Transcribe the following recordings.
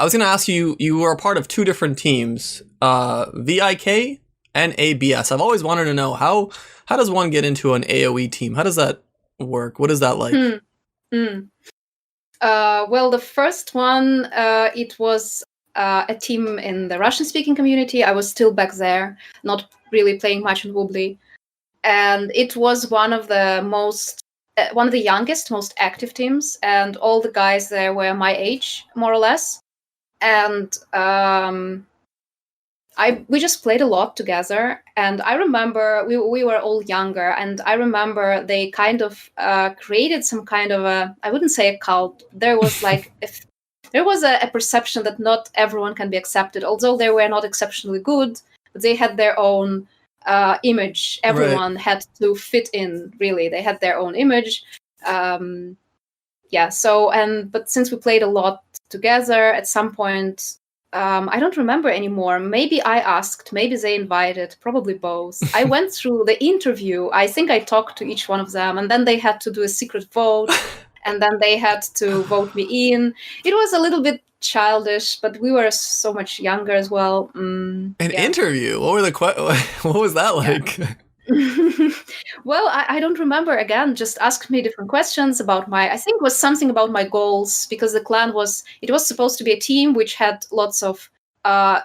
I was going to ask you, you were a part of two different teams, VIK and ABS. I've always wanted to know how does one get into an AOE team? How does that work? What is that like? Well, the first one, it was a team in the Russian-speaking community. I was still back there, not really playing much in Wobbly. And it was one of the youngest, most active teams. And all the guys there were my age, more or less. And we just played a lot together, and I remember we were all younger, and I remember they kind of created some kind of I wouldn't say a cult. There was like there was a perception that not everyone can be accepted, although they were not exceptionally good, but they had their own image. Everyone had to fit in, really. They had their own image. But since we played a lot together, at some point, I don't remember anymore. Maybe I asked, maybe they invited, probably both. I went through the interview. I think I talked to each one of them, and then they had to do a secret vote, and then they had to vote me in. It was a little bit childish, but we were so much younger as well. Interview? What was that like? Yeah. Well, I don't remember. Again, just asked me different questions about I think it was something about my goals, because the clan was supposed to be a team which had lots of,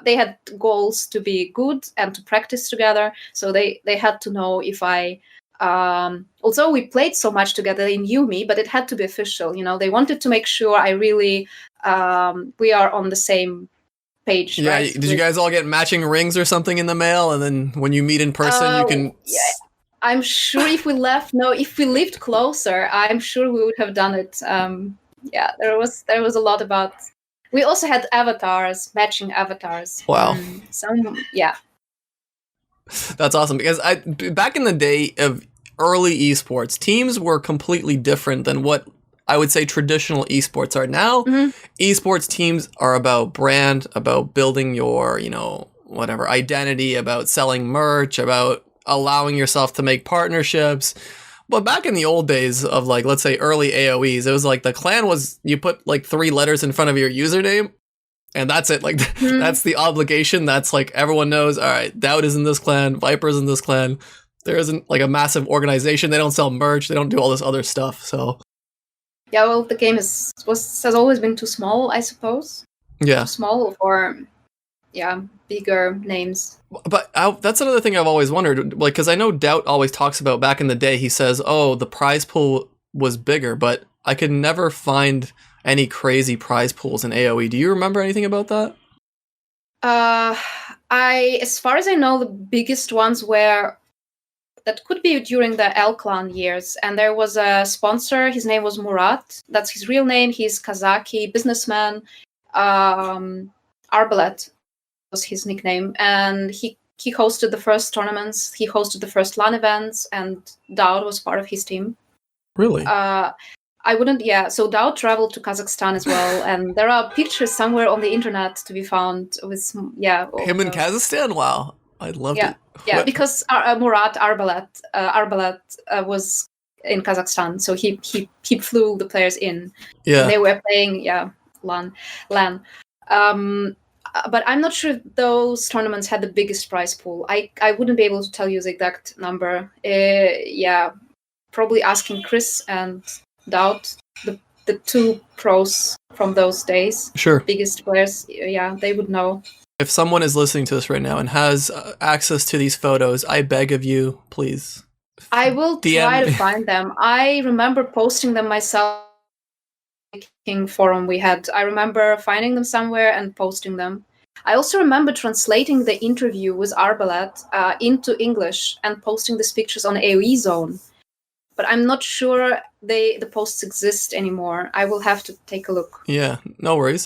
they had goals to be good and to practice together. So they had to know if I, although we played so much together, they knew me, but it had to be official. They wanted to make sure I really, we are on the same page. Yeah, right? Did you guys all get matching rings or something in the mail, and then when you meet in person, you can? Yeah, I'm sure if we lived closer, I'm sure we would have done it. There was a lot about. We also had avatars, matching avatars. Wow. That's awesome, because back in the day of early esports, teams were completely different than what I would say traditional esports are now. Esports teams are about brand, about building your, whatever identity, about selling merch, about allowing yourself to make partnerships. But back in the old days of, like, let's say early AOEs, it was like the clan was, you put like 3 letters in front of your username, and that's it. Like, that's the obligation. That's like, everyone knows, all right, Dowd is in this clan, Viper's in this clan. There isn't like a massive organization. They don't sell merch. They don't do all this other stuff. So yeah, well, the game has always been too small, I suppose. Yeah. Too small for, bigger names. But that's another thing I've always wondered, like, because I know Doubt always talks about back in the day, he says, oh, the prize pool was bigger, but I could never find any crazy prize pools in AoE. Do you remember anything about that? As far as I know, the biggest ones were, that could be during the L Clan years. And there was a sponsor. His name was Murat. That's his real name. He's Kazaki businessman. Arbalet was his nickname. And he hosted the first tournaments. He hosted the first LAN events. And Dowd was part of his team. Really? So Dowd traveled to Kazakhstan as well. And there are pictures somewhere on the internet to be found with, Him in Kazakhstan? Wow. I'd love to. Yeah, because Murat Arbalet was in Kazakhstan, so he flew the players in. Yeah, and they were playing LAN. But I'm not sure if those tournaments had the biggest prize pool. I wouldn't be able to tell you the exact number. Probably asking Chris and Dowd, the 2 pros from those days. Sure, biggest players. Yeah, they would know. If someone is listening to this right now and has access to these photos, I beg of you, please. I will try to find them. I remember posting them myself in the King forum we had. I remember finding them somewhere and posting them. I also remember translating the interview with Arbalet into English and posting these pictures on AOE Zone. But I'm not sure the posts exist anymore. I will have to take a look. Yeah, no worries.